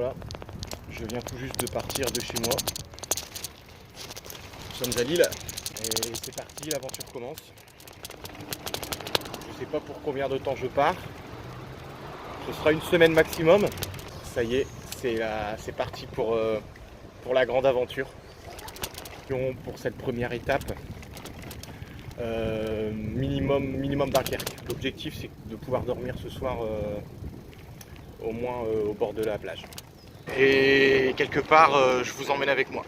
là. Je viens tout juste de partir de chez moi. Nous sommes à Lille et c'est parti, l'aventure commence. Je sais pas pour combien de temps je pars. Ce sera une semaine maximum. Ça y est, c'est parti pour la grande aventure. Pour cette première étape, minimum Dunkerque. L'objectif, c'est de pouvoir dormir ce soir au moins au bord de la plage. Et quelque part, je vous emmène avec moi.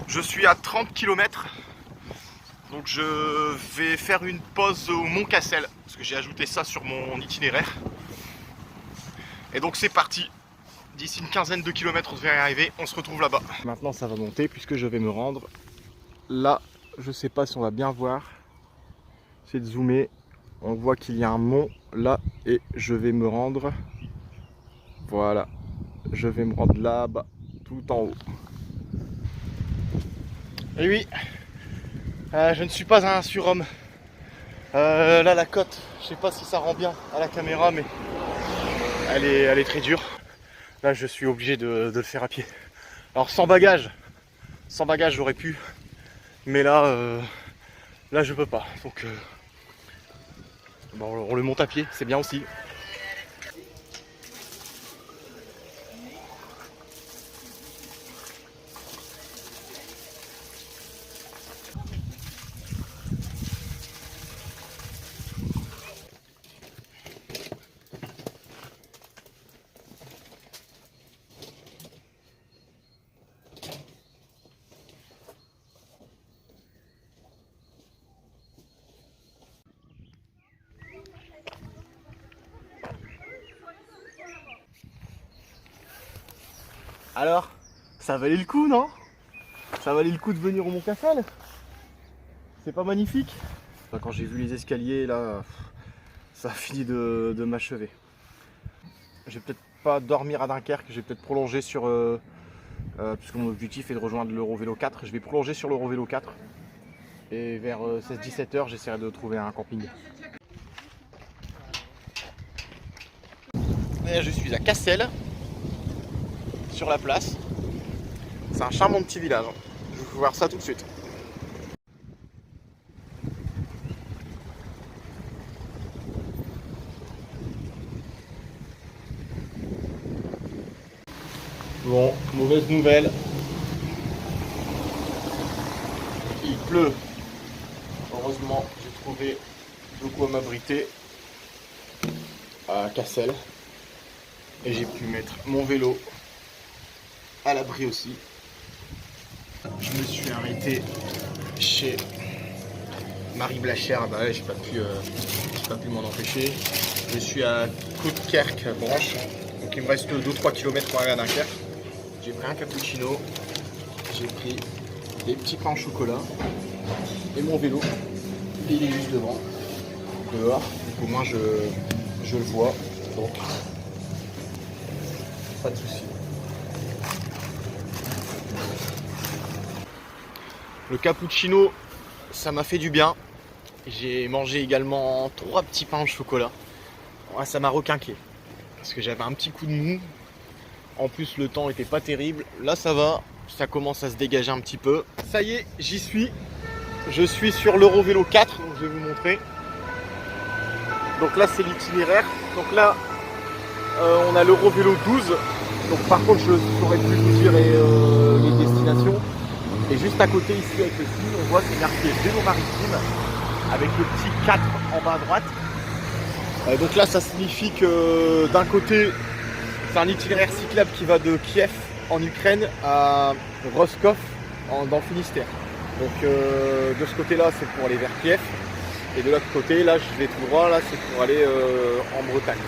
Je suis à 30 km, donc je vais faire une pause au Mont Cassel, parce que j'ai ajouté ça sur mon itinéraire. Et donc c'est parti, d'ici une quinzaine de kilomètres on devrait y arriver, on se retrouve là-bas. Maintenant ça va monter puisque je vais me rendre là, je sais pas si on va bien voir, c'est de zoomer, on voit qu'il y a un mont là et je vais me rendre, voilà, je vais me rendre là-bas, tout en haut. Et oui, je ne suis pas un surhomme. Là la côte, je sais pas si ça rend bien à la caméra, mais elle est très dure. Là je suis obligé de le faire à pied. Alors sans bagage j'aurais pu, mais là je peux pas. Donc bon, on le monte à pied, c'est bien aussi. Alors, ça valait le coup, non? Ça valait le coup de venir au Mont Cassel? C'est pas magnifique? Quand j'ai vu les escaliers, là, ça a fini de m'achever. Je vais peut-être pas dormir à Dunkerque, je vais peut-être prolonger sur... puisque mon objectif est de rejoindre l'Eurovélo 4, je vais prolonger sur l'Eurovélo 4. Et vers 16-17 h, j'essaierai de trouver un camping. Et je suis à Cassel, sur la place. C'est un charmant petit village. Je vais vous voir ça tout de suite. Bon, mauvaise nouvelle. Il pleut. Heureusement, j'ai trouvé de quoi m'abriter à Cassel. Et j'ai pu mettre mon vélo à l'abri aussi. Je me suis arrêté chez Marie Blachère. Bah ouais, j'ai pas pu m'en empêcher. Je suis à Coudekerque Branche. Donc il me reste 2-3 km pour arriver à Dunkerque. J'ai pris un cappuccino. J'ai pris des petits pains au chocolat. Et mon vélo. Et il est juste devant. Dehors. Donc au moins je le vois. Donc pas de soucis. Le cappuccino, ça m'a fait du bien. J'ai mangé également 3 petits pains au chocolat. Ouais, ça m'a requinqué. Parce que j'avais un petit coup de mou. En plus, le temps était pas terrible. Là, ça va. Ça commence à se dégager un petit peu. Ça y est, j'y suis. Je suis sur l'Eurovélo 4. Donc, je vais vous montrer. Donc là, c'est l'itinéraire. Donc là, on a l'Eurovélo 12. Donc par contre, je ne saurais plus vous dire les destinations. Et juste à côté ici avec le signe, on voit c'est marqué vélo maritime avec le petit 4 en bas à droite. Donc là, ça signifie que d'un côté, c'est un itinéraire cyclable qui va de Kiev en Ukraine à Roscoff dans le Finistère. Donc de ce côté-là, c'est pour aller vers Kiev. Et de l'autre côté, là, je vais tout droit, là, c'est pour aller en Bretagne.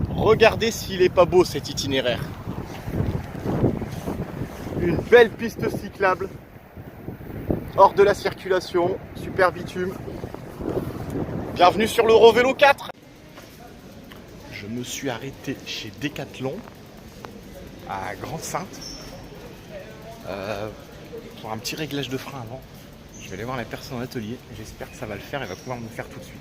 Regardez s'il est pas beau cet itinéraire. Une belle piste cyclable, hors de la circulation, super bitume. Bienvenue sur l'Eurovélo 4. Je me suis arrêté chez Decathlon à Grande-Synthe pour un petit réglage de frein avant. Je vais aller voir la personne en atelier, j'espère que ça va le faire, elle va pouvoir me le faire tout de suite.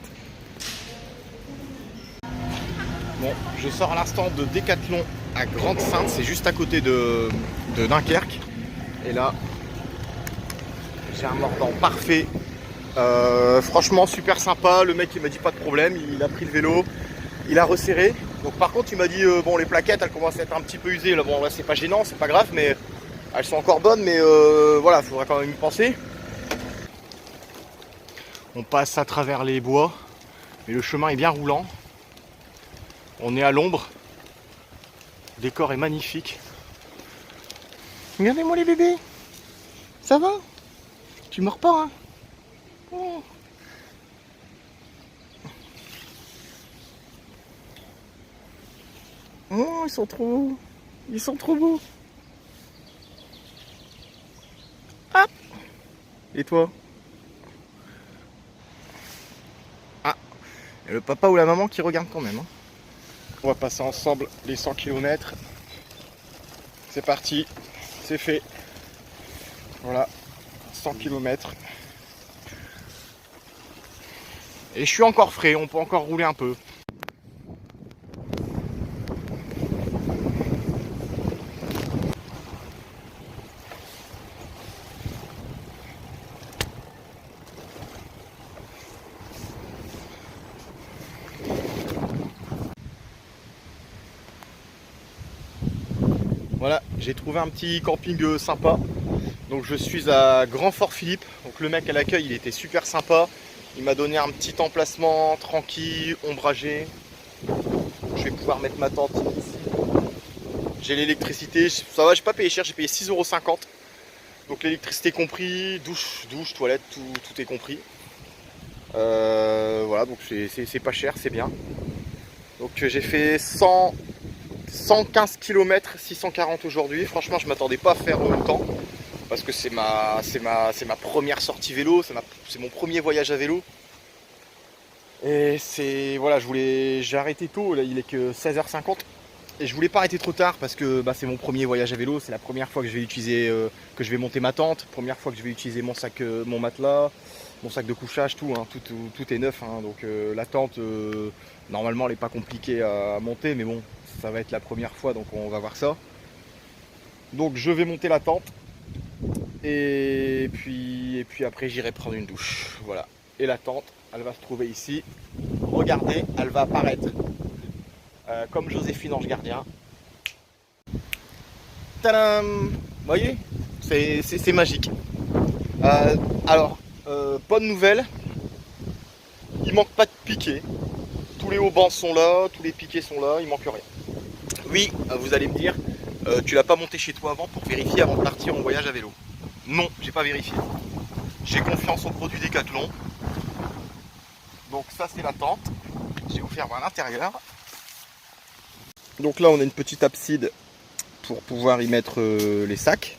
Bon, je sors à l'instant de Decathlon à Grande-Synthe, c'est juste à côté de Dunkerque. Et là, j'ai un mordant parfait. Franchement super sympa, le mec il m'a dit pas de problème, il a pris le vélo, il a resserré. Donc par contre il m'a dit bon, les plaquettes elles commencent à être un petit peu usées là, bon là c'est pas gênant, c'est pas grave, mais elles sont encore bonnes, mais voilà, il faudra quand même y penser. On passe à travers les bois, mais le chemin est bien roulant. On est à l'ombre. Le décor est magnifique. Regardez-moi les bébés. Ça va? Tu mords pas, hein? Oh. Oh, ils sont trop beaux. Ils sont trop beaux. Ah. Et toi? Ah. Et le papa ou la maman qui regarde quand même, hein. On va passer ensemble les 100 km. C'est parti. C'est fait. Voilà. 100 km. Et je suis encore frais. On peut encore rouler un peu. Voilà, j'ai trouvé un petit camping sympa. Donc je suis à Grand Fort Philippe. Donc le mec à l'accueil, il était super sympa. Il m'a donné un petit emplacement tranquille, ombragé. Je vais pouvoir mettre ma tente ici. J'ai l'électricité, ça va, j'ai pas payé cher, j'ai payé 6,50 €. Donc l'électricité compris, douche, toilette, tout est compris. Voilà, donc c'est pas cher, c'est bien. Donc j'ai fait 115 km, 640 aujourd'hui. Franchement, je m'attendais pas à faire autant. Parce que c'est ma première sortie vélo, c'est mon premier voyage à vélo. Et voilà, j'ai arrêté tôt, là il est que 16h50. Et je voulais pas arrêter trop tard parce que c'est mon premier voyage à vélo, c'est la première fois que je vais utiliser, que je vais monter ma tente, première fois que je vais utiliser mon sac, mon matelas, mon sac de couchage, tout, hein, tout est neuf, hein. Donc la tente, normalement elle n'est pas compliquée à monter, mais bon, ça va être la première fois, donc on va voir ça. Donc je vais monter la tente. Et puis après j'irai prendre une douche. Voilà. Et la tente, elle va se trouver ici. Regardez, elle va apparaître comme Joséphine Ange Gardien. Tadam! Vous voyez? C'est magique. Alors, bonne nouvelle, il manque pas de piquets. Tous les haubans sont là, tous les piquets sont là, il manque rien. Oui, vous allez me dire, tu l'as pas monté chez toi avant pour vérifier avant de partir en voyage à vélo? Non, j'ai pas vérifié. J'ai confiance aux produits Decathlon. Donc ça c'est la tente. Je vais vous faire voir l'intérieur. Donc là on a une petite abside pour pouvoir y mettre les sacs.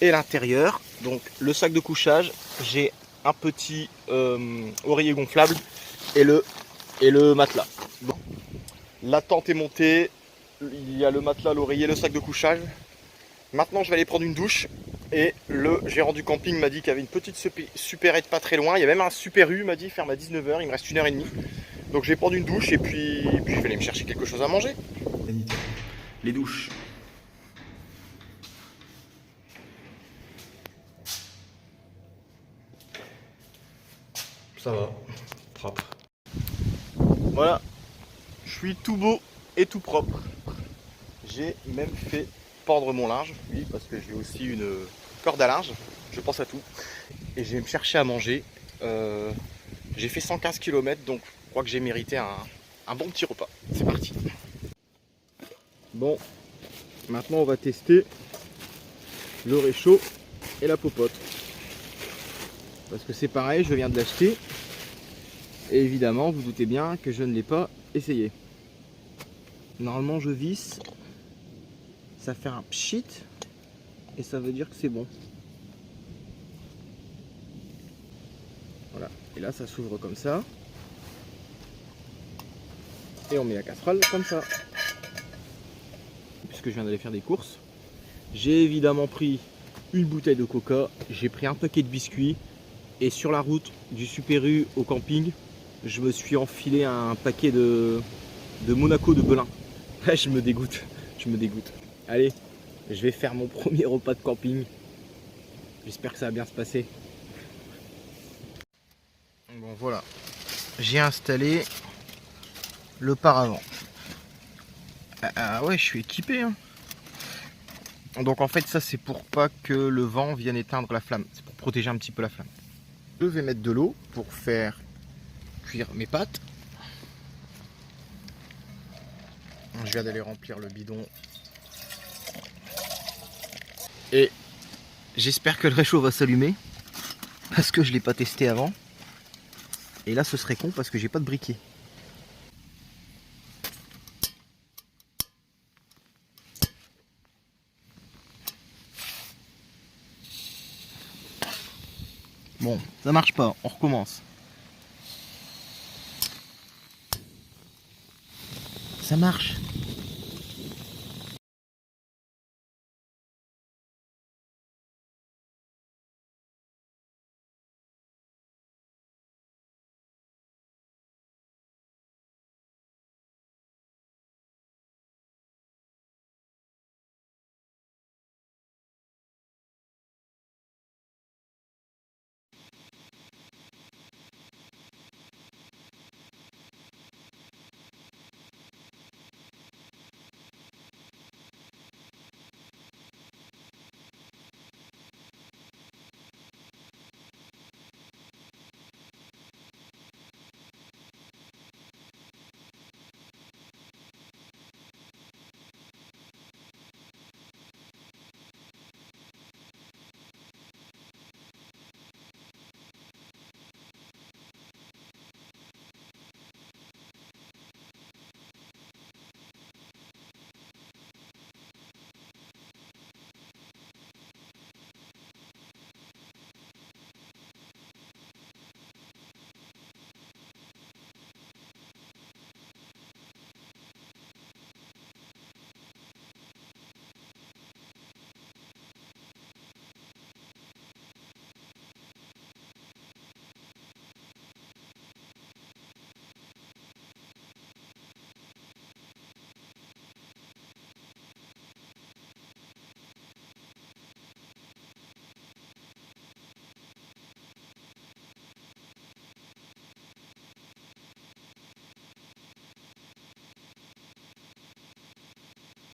Et l'intérieur, donc le sac de couchage, j'ai un petit oreiller gonflable et le matelas. Bon. La tente est montée, il y a le matelas, l'oreiller, le sac de couchage. Maintenant je vais aller prendre une douche. Et le gérant du camping m'a dit qu'il y avait une petite supérette pas très loin. Il y a même un super U, m'a dit, ferme à 19 h, il me reste 1h30. Donc je vais prendre une douche et puis je vais aller me chercher quelque chose à manger. Les douches. Ça va, propre. Voilà, je suis tout beau et tout propre. J'ai même fait pendre mon linge, oui, parce que j'ai aussi une corde à linge, je pense à tout. Et je vais me chercher à manger. J'ai fait 115 km, donc je crois que j'ai mérité un bon petit repas. C'est parti. Bon, maintenant on va tester le réchaud et la popote. Parce que c'est pareil, je viens de l'acheter. Et évidemment, vous doutez bien que je ne l'ai pas essayé. Normalement, je visse. Ça fait un pchit. Et ça veut dire que c'est bon. Voilà. Et là, ça s'ouvre comme ça. Et on met la casserole comme ça. Puisque je viens d'aller faire des courses. J'ai évidemment pris une bouteille de coca. J'ai pris un paquet de biscuits. Et sur la route du Super U au camping, je me suis enfilé un paquet de Monaco de Belin. Je me dégoûte. Allez, je vais faire mon premier repas de camping. J'espère que ça va bien se passer. Bon voilà, j'ai installé le paravent. Ah ouais, je suis équipé. Hein. Donc en fait ça c'est pour pas que le vent vienne éteindre la flamme. C'est pour protéger un petit peu la flamme. Je vais mettre de l'eau pour faire cuire mes pâtes. Je viens d'aller remplir le bidon. Et j'espère que le réchaud va s'allumer. Parce que je ne l'ai pas testé avant. Et là ce serait con parce que j'ai pas de briquet. Bon, ça marche pas, on recommence. Ça marche.